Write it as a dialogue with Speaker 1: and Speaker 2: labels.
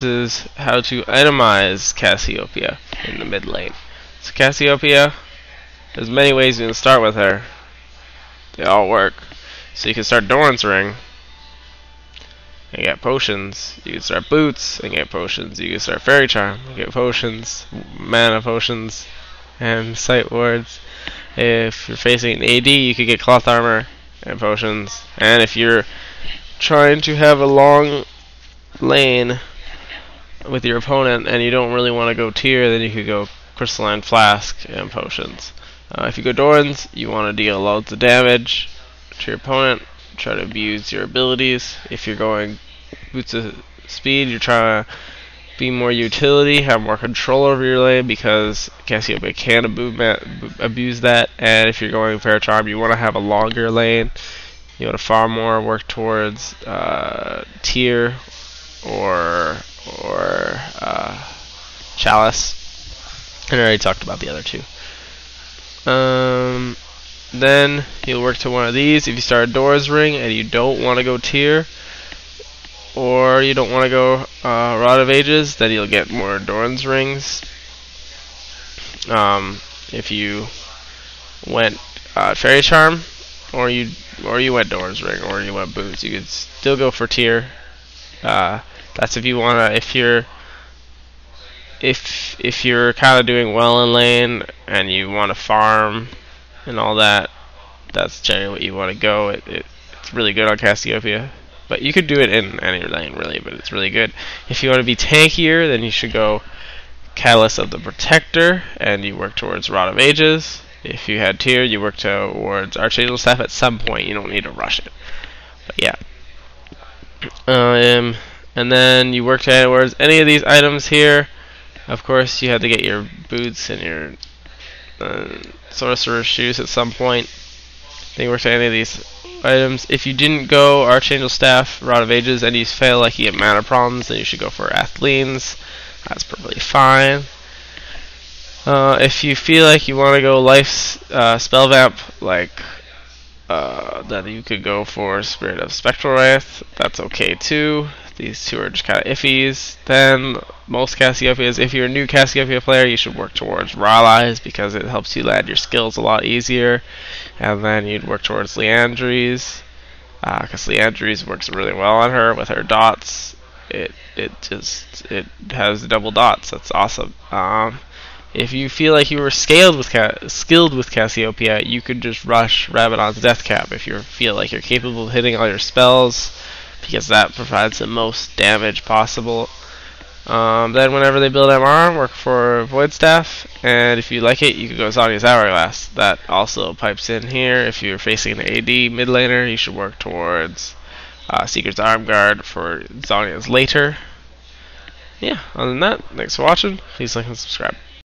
Speaker 1: is how to itemize Cassiopeia in the mid lane. So Cassiopeia, there's many ways you can start with her. They all work. So you can start Doran's Ring and get potions. You can start Boots and get potions. You can start Fairy Charm and get potions, mana potions, and sight wards. If you're facing an AD, you could get Cloth Armor and potions. And if you're trying to have a long lane with your opponent and you don't really want to go tier, then you could go Crystalline Flask and potions. If you go Doran's, you want to deal loads of damage to your opponent, try to abuse your abilities. If you're going Boots of Speed, you're trying to be more utility, have more control over your lane, because Cassiopeia can abuse that. And if you're going Fair Charm, you want to have a longer lane. You want to farm more, work towards tier or Chalice. And I already talked about the other two. Then you'll work to one of these. If you start Dora's Ring and you don't want to go tier, or you don't want to go Rod of Ages, then you'll get more Doran's Rings. If you went Fairy Charm, or you went Doran's Ring, or you went Boots, you could still go for tier. That's if you wanna. If you're kind of doing well in lane and you want to farm and all that, that's generally what you want to go. It's really good on Cassiopeia, but you could do it in any lane really, but it's really good. If you want to be tankier, then you should go Catalyst of the Protector and you work towards Rod of Ages. If you had tier, you work towards Archangel Staff at some point. You don't need to rush it, but yeah. And then you work towards any of these items here. Of course, you have to get your boots and your sorcerer's shoes at some point. Then you work to any of these items. If you didn't go Archangel Staff, Rod of Ages, and you feel like you get mana problems, then you should go for Athlines. That's perfectly fine. If you feel like you want to go Life's Spell Vamp, then you could go for Spirit of Spectral Wrath. That's okay too. These two are just kind of iffies. Then most Cassiopeias, if you're a new Cassiopeia player, you should work towards Rallies because it helps you land your skills a lot easier. And then you'd work towards Leandries, because Leandries works really well on her with her dots. It has double dots. That's awesome. If you feel like you were skilled with Cassiopeia, you could just rush Rabadon's Death Cap if you feel like you're capable of hitting all your spells, because that provides the most damage possible. Then whenever they build MR, work for Void Staff, and if you like it, you could go Zhonya's Hourglass. That also pipes in here. If you're facing an AD mid laner, you should work towards Seeker's Arm Guard for Zhonya's later. Yeah, other than that, thanks for watching. Please like and subscribe.